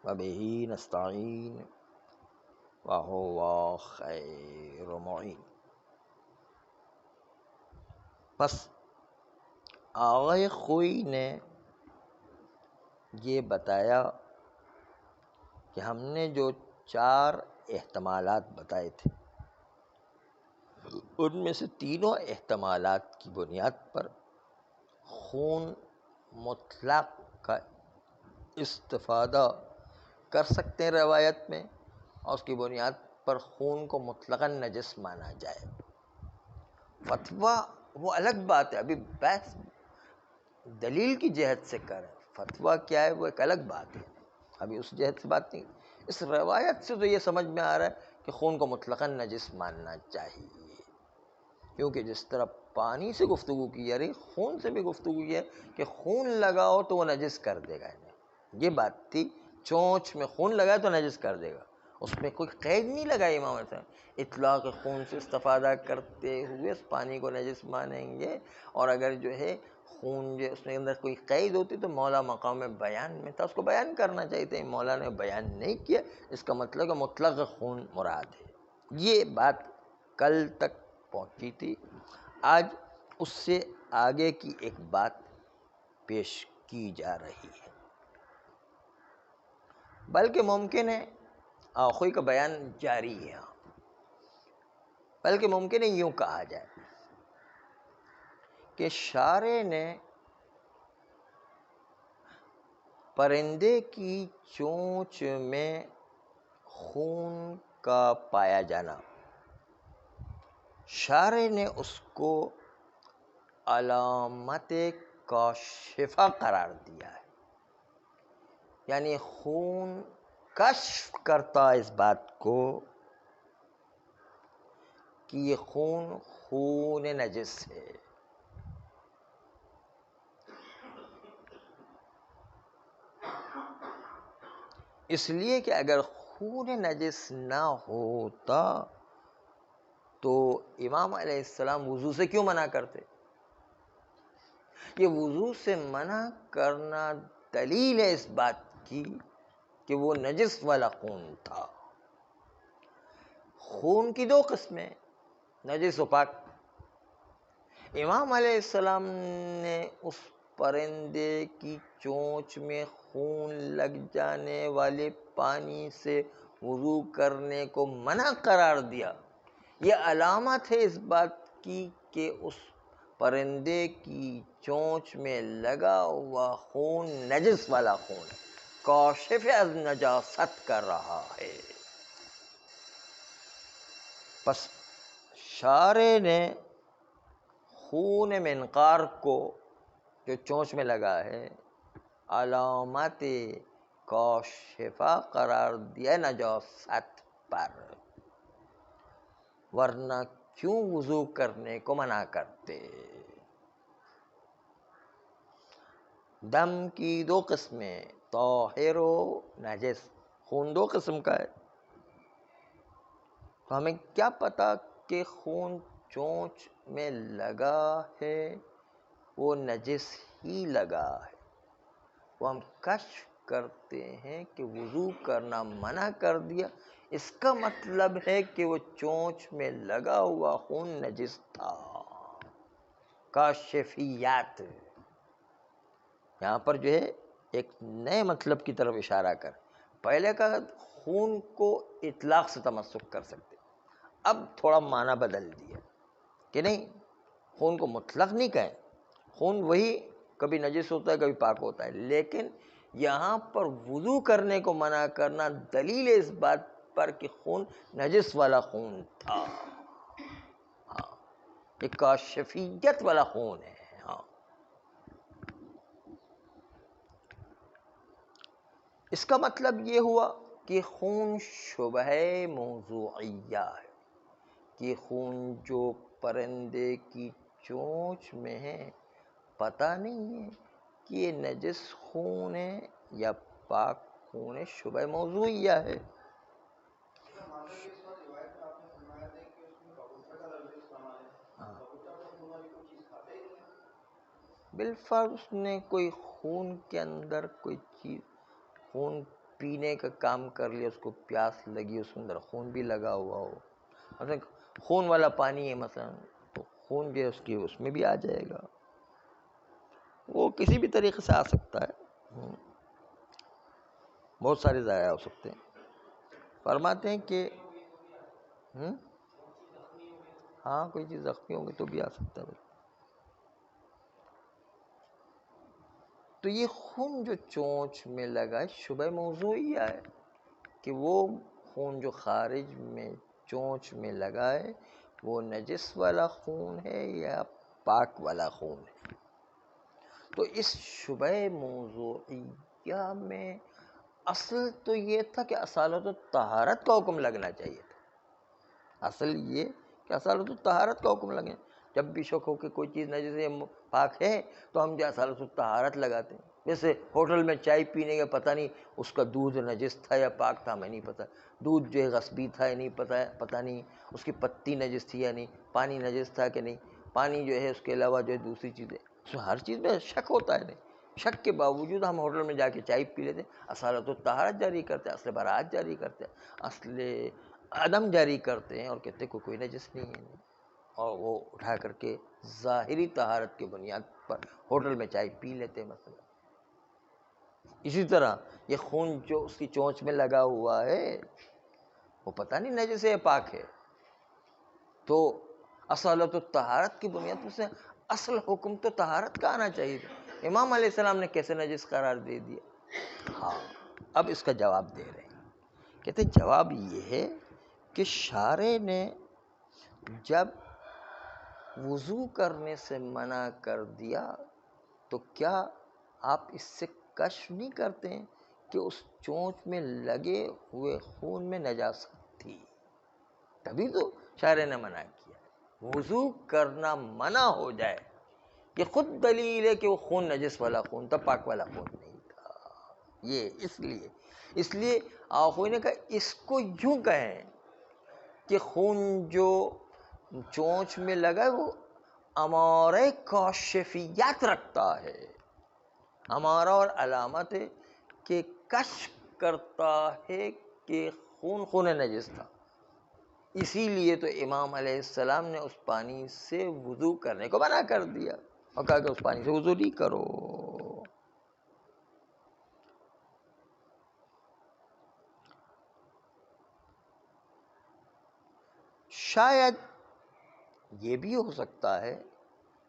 وبه نستعین وهو خیر معین۔ پس آغا خوئی نے یہ بتایا کہ ہم نے جو 4 احتمالات بتائے تھے ان میں سے تینوں احتمالات کی بنیاد پر خون مطلق کا استفادہ کر سکتے ہیں روایت میں، اور اس کی بنیاد پر خون کو مطلقاً نجس مانا جائے۔ فتویٰ وہ الگ بات ہے، ابھی بحث دلیل کی جہت سے کریں، فتویٰ کیا ہے وہ ایک الگ بات ہے، ابھی اس جہت سے بات نہیں۔ اس روایت سے تو یہ سمجھ میں آ رہا ہے کہ خون کو مطلقاً نجس ماننا چاہیے، کیونکہ جس طرح پانی سے گفتگو کی جا رہی خون سے بھی گفتگو کی ہے کہ خون لگاؤ تو وہ نجس کر دے گا انہیں۔ یہ بات تھی چونچ میں خون لگائے تو نجس کر دے گا، اس میں کوئی قید نہیں لگائی امام صاحب، اطلاق خون سے استفادہ کرتے ہوئے اس پانی کو نجس مانیں گے۔ اور اگر جو ہے خون جو اس میں اندر کوئی قید ہوتی تو مولا مقام بیان میں تھا، اس کو بیان کرنا چاہیے تھا، مولا نے بیان نہیں کیا، اس کا مطلب کہ مطلق خون مراد ہے۔ یہ بات کل تک پہنچی تھی، آج اس سے آگے کی ایک بات پیش کی جا رہی ہے، بلکہ ممکن ہے آخوئی کا بیان جاری ہے، بلکہ ممکن ہے یوں کہا جائے کہ شارع نے پرندے کی چونچ میں خون کا پایا جانا، شارع نے اس کو علامت کاشفہ قرار دیا ہے، یعنی خون کشف کرتا ہے اس بات کو کہ یہ خون نجس ہے۔ اس لیے کہ اگر خون نجس نہ ہوتا تو امام علیہ السلام وضو سے کیوں منع کرتے؟ یہ وضو سے منع کرنا دلیل ہے اس بات کی کہ وہ نجس والا خون تھا۔ خون کی 2 قسمیں، نجس و پاک۔ امام علیہ السلام نے اس پرندے کی چونچ میں خون لگ جانے والے پانی سے وضو کرنے کو منع قرار دیا، یہ علامت ہے اس بات کی کہ اس پرندے کی چونچ میں لگا ہوا خون نجس والا خون ہے، کاشف از نجاست کر رہا ہے۔ پس شارع نے خون منقار کو جو چونچ میں لگا ہے علامت کاشفہ قرار دیا نجاست پر، ورنہ کیوں وضو کرنے کو منع کرتے؟ دم کی 2 قسمیں، طاہر و نجس، خون 2 قسم کا ہے، تو ہمیں کیا پتا کہ خون چونچ میں لگا ہے وہ نجس ہی لگا ہے، وہ ہم کشف کرتے ہیں کہ وضو کرنا منع کر دیا، اس کا مطلب ہے کہ وہ چونچ میں لگا ہوا خون نجس تھا۔ کاشفیات یہاں پر جو ہے ایک نئے مطلب کی طرف اشارہ کر، پہلے کا خون کو اطلاق سے تمسک کر سکتے، اب تھوڑا معنی بدل دیا کہ نہیں، خون کو مطلق نہیں کہیں، خون وہی کبھی نجس ہوتا ہے کبھی پاک ہوتا ہے، لیکن یہاں پر وضو کرنے کو منع کرنا دلیل ہے اس بات پر کہ خون نجس والا خون تھا، ہاں، یہ کاشفیت والا خون ہے۔ ہاں، اس کا مطلب یہ ہوا کہ خون شبہ موضوعیہ ہے، کہ خون جو پرندے کی چونچ میں ہے پتہ نہیں ہے کہ یہ نجس خون ہے یا پاک خون ہے، شبہ موضوعیہ ہے۔ بالفرض اس نے کوئی خون کے اندر کوئی چیز، خون پینے کا کام کر لیا، اس کو پیاس لگی، اس کے اندر خون بھی لگا ہوا ہو، مثلا خون والا پانی ہے مثلا، تو خون جو ہے اس میں بھی آ جائے گا، وہ کسی بھی طریقے سے آ سکتا ہے، بہت سارے ذرائع ہو سکتے ہیں۔ فرماتے ہیں کہ ہاں کوئی چیز زخمی ہوگی تو بھی آ سکتا ہے۔ تو یہ خون جو چونچ میں لگا ہے شبہ موضوعیہ ہے کہ وہ خون جو خارج میں چونچ میں لگا ہے وہ نجس والا خون ہے یا پاک والا خون ہے۔ تو اس شبہ موضوعیہ میں اصل تو یہ تھا کہ اصالت الطہارت کا حکم لگنا چاہیے تھا، اصل یہ کہ اصالت الطہارت کا حکم لگے۔ جب بھی شک ہو کہ کوئی چیز نجس ہے پاک ہے تو ہم جو اصالت الطہارت لگاتے ہیں۔ جیسے ہوٹل میں چائے پینے کا پتہ نہیں اس کا دودھ نجس تھا یا پاک تھا، ہمیں نہیں پتہ، دودھ جو ہے غصبی تھا یا نہیں پتہ نہیں، اس کی پتی نجس تھی یا نہیں، پانی نجس تھا کہ نہیں، پانی جو ہے اس کے علاوہ جو ہے دوسری چیزیں، اس میں ہر چیز میں شک ہوتا ہے، نہیں شک کے باوجود ہم ہوٹل میں جا کے چائے پی لیتے، اصالت الطہارت جاری کرتے، اصل براءت جاری کرتے، اصل عدم جاری کرتے ہیں اور کہتے ہیں کوئی نجس نہیں ہے، اور وہ اٹھا کر کے ظاہری طہارت کی بنیاد پر ہوٹل میں چائے پی لیتے ہیں مثلا۔ اسی طرح یہ خون جو اس کی چونچ میں لگا ہوا ہے وہ پتہ نہیں نجس ہے پاک ہے، تو اصالت الطہارت کی بنیاد پر سے اصل حکم تو طہارت کا آنا چاہیے تھا، امام علیہ السلام نے کیسے نجس قرار دے دیا؟ ہاں اب اس کا جواب دے رہے ہیں، کہتے ہیں جواب یہ ہے کہ شارع نے جب وضو کرنے سے منع کر دیا تو کیا آپ اس سے کشف نہیں کرتے ہیں کہ اس چونچ میں لگے ہوئے خون میں نجاست تھی؟ تبھی تو شارع نے منع کیا۔ وضو کرنا منع ہو جائے یہ خود دلیل ہے کہ وہ خون نجس والا خون تھا، پاک والا خون نہیں تھا۔ یہ اس لیے آخوی نے کہا اس کو یوں کہیں کہ خون جو چونچ میں لگا ہے وہ امارہ کاشفیت رکھتا ہے، ہمارا اور علامت ہے کہ کشف کرتا ہے کہ خون نجس تھا، اسی لیے تو امام علیہ السلام نے اس پانی سے وضو کرنے کو منع کر دیا اور کہا کہ اس پانی سے وضو نہیں کرو۔ شاید یہ بھی ہو سکتا ہے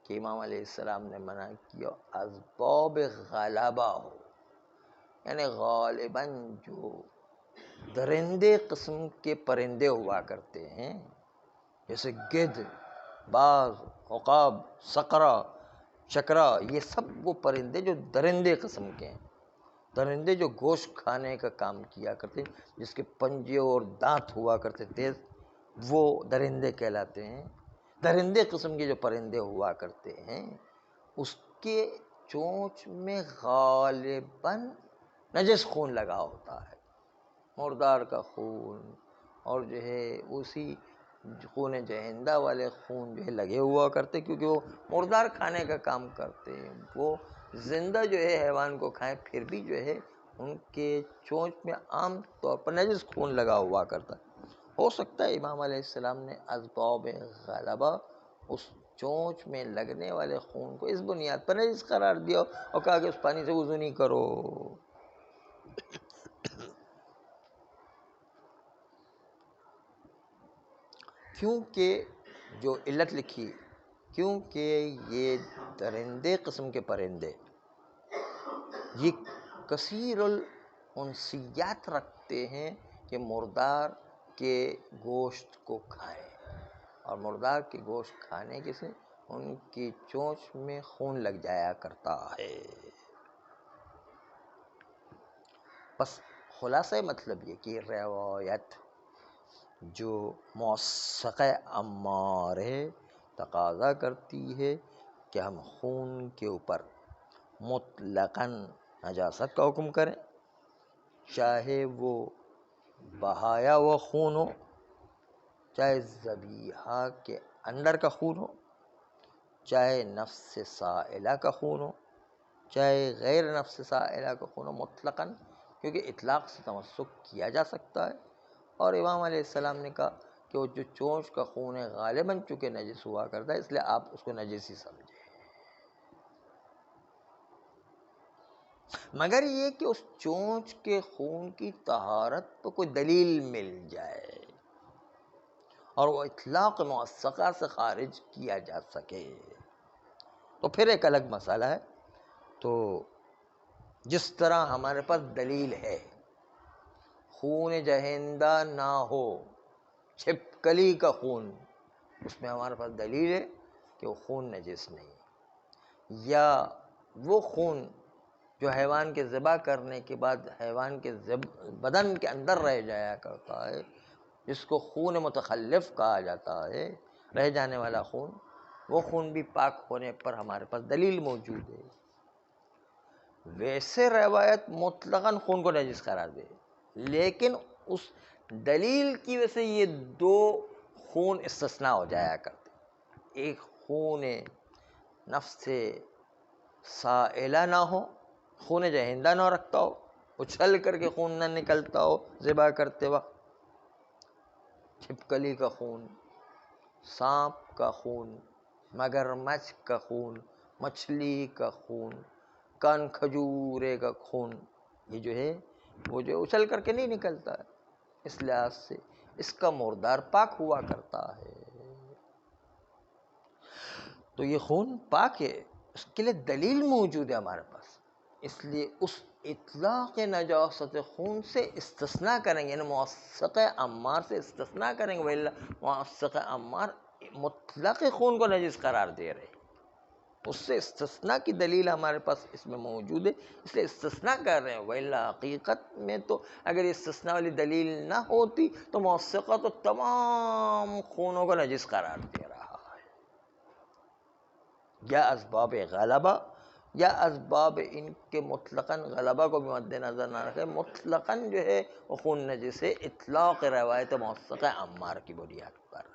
کہ امام علیہ السلام نے منع کیا اسباب غلبہ ہو، یعنی غالباً جو درندے قسم کے پرندے ہوا کرتے ہیں جیسے گدھ، باز، عقاب، صقرا، چکرا، یہ سب وہ پرندے جو درندے قسم کے ہیں، درندے جو گوشت کھانے کا کام کیا کرتے ہیں، جس کے پنجے اور دانت ہوا کرتے تیز، وہ درندے کہلاتے ہیں۔ درندے قسم کے جو پرندے ہوا کرتے ہیں اس کے چونچ میں غالباً نجس خون لگا ہوتا ہے، مردار کا خون، اور جو ہے اسی خون جہندہ والے خون جو ہے لگے ہوا کرتے، کیونکہ وہ مردار کھانے کا کام کرتے ہیں، وہ زندہ جو ہے حیوان کو کھائیں پھر بھی جو ہے ان کے چونچ میں عام طور پر نجس خون لگا ہوا کرتا ہے۔ ہو سکتا ہے امام علیہ السلام نے اسباب غلبہ اس چونچ میں لگنے والے خون کو اس بنیاد پر نجس قرار دیا اور کہا کہ اس پانی سے وضو نہیں کرو۔ کیونکہ جو علت لکھی، کیونکہ یہ درندے قسم کے پرندے یہ کثیر الانسیات رکھتے ہیں کہ مردار کے گوشت کو کھائیں، اور مردار کے گوشت کھانے کے سے ان کی چونچ میں خون لگ جایا کرتا ہے۔ بس خلاصہ مطلب یہ کہ روایت جو موثق امار ہے تقاضا کرتی ہے کہ ہم خون کے اوپر مطلقاً نجاست کا حکم کریں، چاہے وہ بہایا ہوا خون ہو، چاہے ذبیحہ کے اندر کا خون ہو، چاہے نفس سائلہ کا خون ہو، چاہے غیر نفس سائلہ کا خون ہو، مطلقاً کیونکہ اطلاق سے تمسک کیا جا سکتا ہے، اور امام علیہ السلام نے کہا کہ وہ جو چونچ کا خون ہے غالباً چونکہ نجس ہوا کرتا ہے، اس لیے آپ اس کو نجس ہی سمجھیں، مگر یہ کہ اس چونچ کے خون کی طہارت پہ کوئی دلیل مل جائے اور وہ اطلاق موثقہ سے خارج کیا جا سکے تو پھر ایک الگ مسئلہ ہے۔ تو جس طرح ہمارے پاس دلیل ہے خون جہندہ نہ ہو، چھپکلی کا خون، اس میں ہمارے پاس دلیل ہے کہ وہ خون نجس نہیں، یا وہ خون جو حیوان کے ذبح کرنے کے بعد حیوان کے بدن کے اندر رہ جایا کرتا ہے، جس کو خون متخلف کہا جاتا ہے، رہ جانے والا خون، وہ خون بھی پاک ہونے پر ہمارے پاس دلیل موجود ہے۔ ویسے روایت مطلقاً خون کو نجس قرار دے، لیکن اس دلیل کی وجہ سے یہ دو خون استثناء ہو جایا کرتے، ایک خون نفس سائلہ نہ ہو، خون جہندہ نہ رکھتا ہو، اچھل کر کے خون نہ نکلتا ہو ذبح کرتے وقت، چھپکلی کا خون، سانپ کا خون، مگرمچھ کا خون، مچھلی کا خون، کان کھجورے کا خون، یہ جو ہے وہ جو اچھل کر کے نہیں نکلتا ہے، اس لحاظ سے اس کا مردار پاک ہوا کرتا ہے، تو یہ خون پاک ہے، اس کے لیے دلیل موجود ہے ہمارے پاس، اس لیے اس اطلاق نجاست خون سے استثناء کریں گے، یعنی موثق عمار سے استثناء کریں گے، وَإِلَّا موثق عمار مطلق خون کو نجس قرار دے رہے، اس سے استثناء کی دلیل ہمارے پاس اس میں موجود ہے، اس لیے استثناء کر رہے ہیں، وَإِلَّا حقیقت میں تو اگر استثناء والی دلیل نہ ہوتی تو موثقہ تو تمام خونوں کو نجس قرار دے رہا ہے، یا اسباب غلبہ یا اسباب ان کے مطلقاً غلبہ کو بھی مد نظر نہ رکھے، مطلقاً جو ہے وہ خون نجس ہے اطلاق روایت موثق عمار کی بنیاد پر۔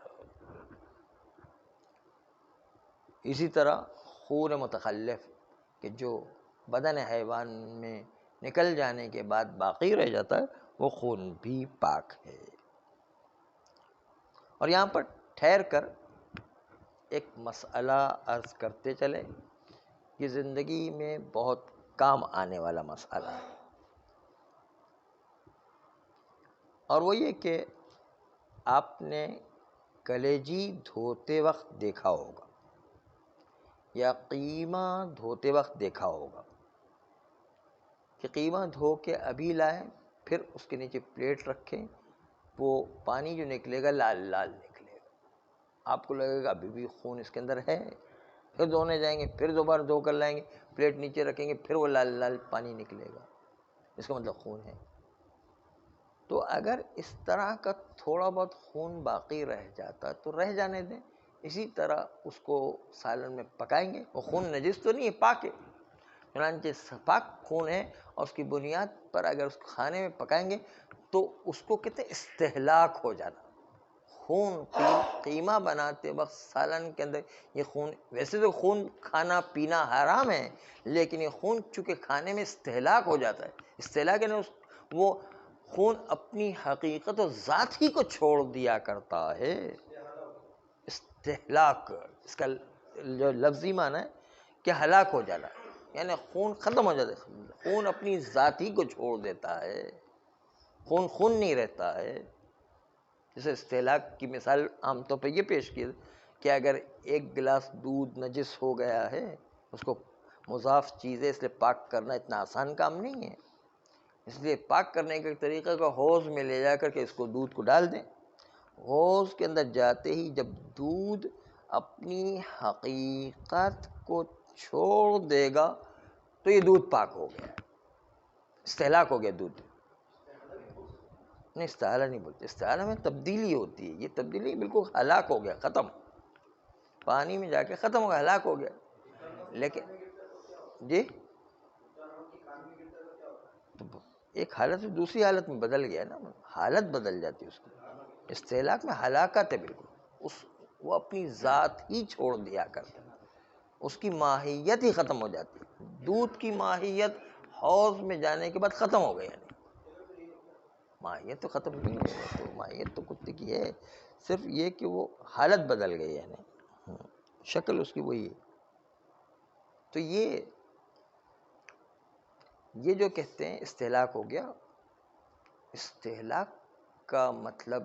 اسی طرح خون متخلف کہ جو بدن حیوان میں نکل جانے کے بعد باقی رہ جاتا ہے، وہ خون بھی پاک ہے۔ اور یہاں پر ٹھہر کر ایک مسئلہ عرض کرتے چلے، یہ زندگی میں بہت کام آنے والا مسئلہ ہے، اور وہ یہ کہ آپ نے کلیجی دھوتے وقت دیکھا ہوگا یا قیمہ دھوتے وقت دیکھا ہوگا کہ قیمہ دھو کے ابھی لائیں، پھر اس کے نیچے پلیٹ رکھیں، وہ پانی جو نکلے گا لال لال نکلے گا، آپ کو لگے گا ابھی بھی خون اس کے اندر ہے، پھر دھونے جائیں گے، پھر دوبارہ دھو کر لائیں گے، پلیٹ نیچے رکھیں گے، پھر وہ لال لال پانی نکلے گا، اس کا مطلب خون ہے۔ تو اگر اس طرح کا تھوڑا بہت خون باقی رہ جاتا تو رہ جانے دیں، اسی طرح اس کو سالن میں پکائیں گے، وہ خون نجس تو نہیں ہے، پاک ہے، چنانچہ پاک خون ہے، اور اس کی بنیاد پر اگر اس کو کھانے میں پکائیں گے تو اس کو کہتے ہیں استہلاک ہو جانا۔ خون قیمہ بناتے وقت سالن کے اندر یہ خون، ویسے تو خون کھانا پینا حرام ہے، لیکن یہ خون چونکہ کھانے میں استہلاک ہو جاتا ہے، استہلاک یعنی وہ خون اپنی حقیقت و ذات ہی کو چھوڑ دیا کرتا ہے، استہلاک اس کا جو لفظی معنی ہے کہ ہلاک ہو جانا، یعنی خون ختم ہو جاتا ہے، خون اپنی ذات ہی کو چھوڑ دیتا ہے، خون خون نہیں رہتا ہے۔ جیسے استہلاک کی مثال عام طور پہ یہ پیش کی کہ اگر ایک گلاس دودھ نجس ہو گیا ہے، اس کو مضاف چیز ہے اس لیے پاک کرنا اتنا آسان کام نہیں ہے، اس لیے پاک کرنے کا طریقہ کا حوض میں لے جا کر کے اس کو دودھ کو ڈال دیں، حوض کے اندر جاتے ہی جب دودھ اپنی حقیقت کو چھوڑ دے گا تو یہ دودھ پاک ہو گیا، استہلاک ہو گیا دودھ۔ نہیں، استحالہ نہیں بولتے، استحالہ میں تبدیلی ہوتی ہے، یہ تبدیلی بالکل ہلاک ہو گیا، ختم، پانی میں جا کے ختم ہو گیا، ہلاک ہو گیا۔ لیکن جی ایک حالت سے دوسری حالت میں بدل گیا نا، حالت بدل جاتی ہے اس کی، استہلاک میں ہلاکت ہے بالکل، وہ اپنی ذات ہی چھوڑ دیا کرتا ہے، اس کی ماہیت ہی ختم ہو جاتی ہے، دودھ کی ماہیت حوض میں جانے کے بعد ختم ہو گئی، ماہیت تو ختم نہیں ہوئی ہے، تو ماہیت تو کتے کی ہے، صرف یہ کہ وہ حالت بدل گئی ہے، یعنی شکل اس کی وہی ہے۔ تو یہ جو کہتے ہیں استہلاک ہو گیا، استہلاک کا مطلب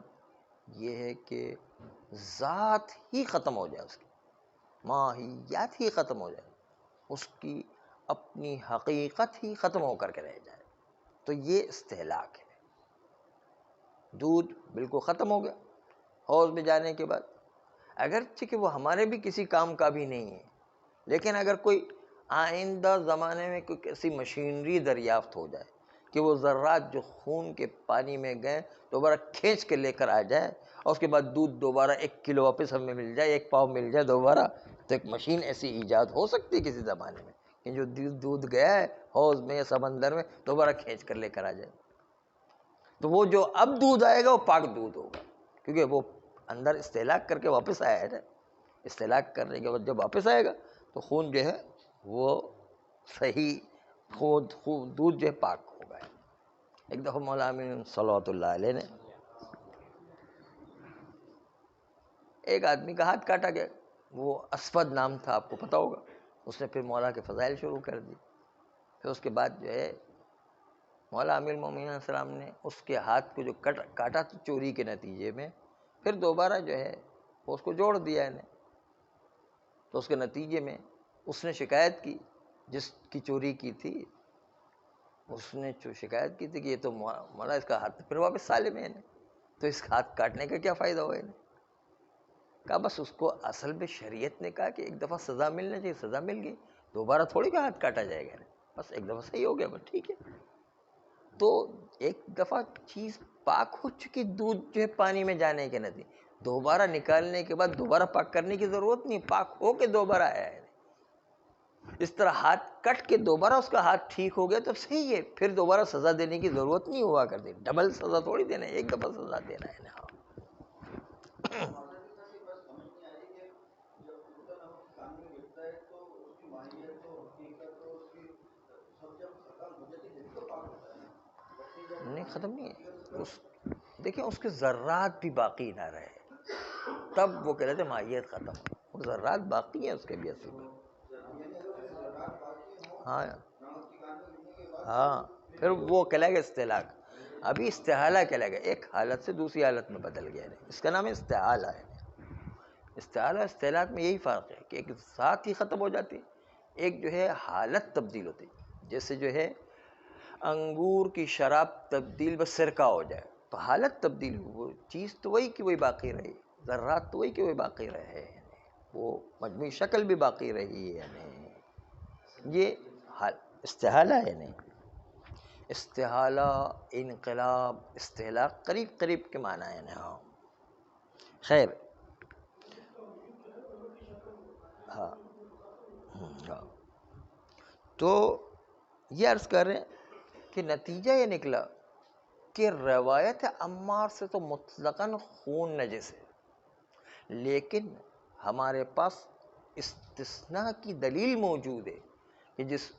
یہ ہے کہ ذات ہی ختم ہو جائے، اس کی ماہیت ہی ختم ہو جائے، اس کی اپنی حقیقت ہی ختم ہو کر کے رہ جائے، تو یہ استہلاک ہے۔ دودھ بالکل ختم ہو گیا حوض میں جانے کے بعد، اگرچہ کہ وہ ہمارے بھی کسی کام کا بھی نہیں ہے، لیکن اگر کوئی آئندہ زمانے میں کوئی ایسی مشینری دریافت ہو جائے کہ وہ ذرات جو خون کے پانی میں گئے دوبارہ کھینچ کے لے کر آ جائے، اور اس کے بعد دودھ دوبارہ 1 کلو واپس ہمیں مل جائے، 1 پاؤ مل جائے دوبارہ، تو ایک مشین ایسی ایجاد ہو سکتی ہے کسی زمانے میں کہ جو دودھ گیا ہے حوض میں یا سمندر میں دوبارہ کھینچ کر لے کر آ جائے، تو وہ جو اب دودھ آئے گا وہ پاک دودھ ہوگا، کیونکہ وہ اندر استہلاک کر کے واپس آیا ہے نا۔ استہلاک کرنے کے بعد جب واپس آئے گا تو خون جو ہے وہ صحیح دودھ جو ہے پاک ہوگا۔ ایک دفعہ مولا امین صلوات اللہ علیہ نے ایک آدمی کا ہاتھ کاٹا گیا، وہ اسود نام تھا، آپ کو پتا ہوگا۔ اس نے پھر مولا کے فضائل شروع کر دی، پھر اس کے بعد جو ہے مولا امیر المومنین علیہ السلام نے اس کے ہاتھ کو جو کاٹا تھا چوری کے نتیجے میں، پھر دوبارہ جو ہے اس کو جوڑ دیا انہیں۔ تو اس کے نتیجے میں اس نے شکایت کی، جس کی چوری کی تھی اس نے جو شکایت کی تھی کہ یہ تو مولا اس کا ہاتھ پھر واپس سالم ہے، تو اس ہاتھ کاٹنے کا کیا فائدہ ہوا انہیں؟ کہا بس اس کو اصل میں شریعت نے کہا کہ ایک دفعہ سزا ملنا چاہیے، سزا مل گئی، دوبارہ تھوڑی کا ہاتھ کاٹا جائے گا، بس ایک دفعہ صحیح ہو گیا، بس ٹھیک ہے۔ تو ایک دفعہ چیز پاک ہو چکی، دودھ جو ہے پانی میں جانے کے نتیجے دوبارہ نکالنے کے بعد دوبارہ پاک کرنے کی ضرورت نہیں، پاک ہو کے دوبارہ آیا ہے۔ اس طرح ہاتھ کٹ کے دوبارہ اس کا ہاتھ ٹھیک ہو گیا تو صحیح ہے، پھر دوبارہ سزا دینے کی ضرورت نہیں ہوا کرتی، ڈبل سزا تھوڑی دینا ہے، ایک دفعہ سزا دینا ہے نا۔ نہیں ختم نہیں ہے، دیکھیں اس کے ذرات بھی باقی نہ رہے تب وہ کہہ رہے تھے ماہیت ختم، وہ ذرات باقی ہیں اس کے بھی اصل میں۔ ہاں پھر وہ کہلائے گا استہلاک، ابھی استحالہ کہلائے گا، ایک حالت سے دوسری حالت میں بدل گیا ہے، اس کا نام ہے استحالہ ہے۔ استحالہ استہلاک میں یہی فرق ہے کہ ایک ذات ہی ختم ہو جاتی ہے، ایک جو ہے حالت تبدیل ہوتی، جیسے جو ہے انگور کی شراب تبدیل بس سرکہ ہو جائے تو حالت تبدیل ہوئی، وہ چیز تو وہی کی وہی باقی رہی، ذرات تو وہی کی وہی باقی رہے، وہ مجموعی شکل بھی باقی رہی ہے، یہ استحالہ ہے۔ نہیں استحالہ، انقلاب، استحلاق قریب قریب کے معنی ہے نا۔ خیر ہاں ہاں، تو یہ عرض کر رہے ہیں کہ نتیجہ یہ نکلا کہ روایت عمار سے تو مطلقاً خون نجس ہے، لیکن ہمارے پاس استثناء کی دلیل موجود ہے کہ جس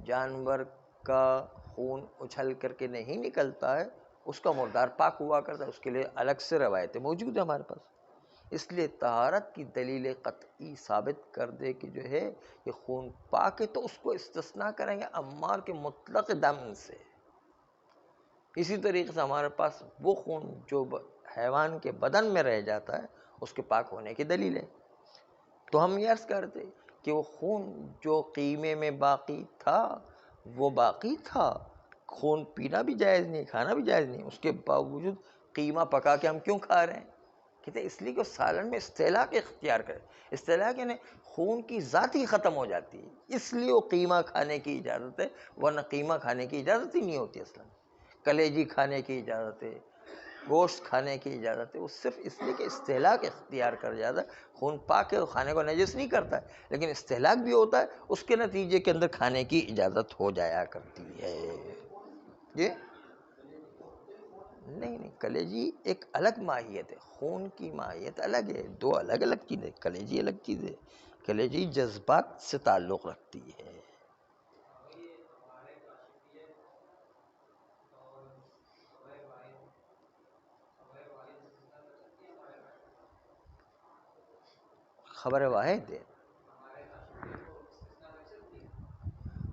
جانور کا خون اچھل کر کے نہیں نکلتا ہے اس کا مردار پاک ہوا کرتا ہے، اس کے لیے الگ سے روایتیں موجود ہیں ہمارے پاس، اس لیے طہارت کی دلیل قطعی ثابت کر دے کہ جو ہے یہ خون پاک ہے تو اس کو استثناء کریں گے عمار کے مطلق دم سے۔ اسی طریقے سے ہمارے پاس وہ خون جو حیوان کے بدن میں رہ جاتا ہے اس کے پاک ہونے کی دلیل ہے، تو ہم یہ عرض کرتے کہ وہ خون جو قیمے میں باقی تھا وہ باقی تھا، خون پینا بھی جائز نہیں، کھانا بھی جائز نہیں، اس کے باوجود قیمہ پکا کے ہم کیوں کھا رہے ہیں؟ کہتے ہیں اس لیے کہ سالن میں استہلاک اختیار کرے، استہلاک یعنی خون کی ذات ہی ختم ہو جاتی ہے، اس لیے وہ قیمہ کھانے کی اجازت ہے، ورنہ قیمہ کھانے کی اجازت ہی نہیں ہوتی اصلا، کلیجی کھانے کی اجازت ہے، گوشت کھانے کی اجازت ہے، وہ صرف اس لیے کہ استہلاک اختیار کر جاتا ہے، خون پاک ہے کھانے کو نجس نہیں کرتا ہے، لیکن استہلاک بھی ہوتا ہے، اس کے نتیجے کے اندر کھانے کی اجازت ہو جایا کرتی ہے۔ یہ نہیں کلیجی ایک الگ ماہیت ہے، خون کی ماہیت الگ ہے، دو الگ الگ چیزیں، کلیجی الگ چیز ہے، کلیجی جذبات سے تعلق رکھتی ہے۔ خبر واحد ہے.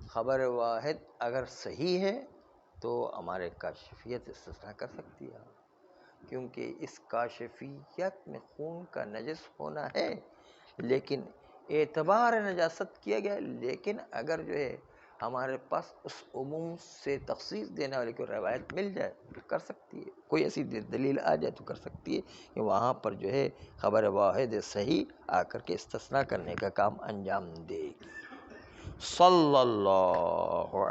خبر واحد اگر صحیح ہے تو ہمارے کاشفیت استثناء کر سکتی ہے، کیونکہ اس کاشفیت میں خون کا نجس ہونا ہے، لیکن اعتبار نجاست کیا گیا. لیکن اگر جو ہے ہمارے پاس اس عموم سے تخصیص دینے والی کوئی روایت مل جائے تو کر سکتی ہے، کوئی ایسی دلیل آ جائے تو کر سکتی ہے کہ وہاں پر جو ہے خبر واحد صحیح آ کر کے استثناء کرنے کا کام انجام دے گی. صلی اللہ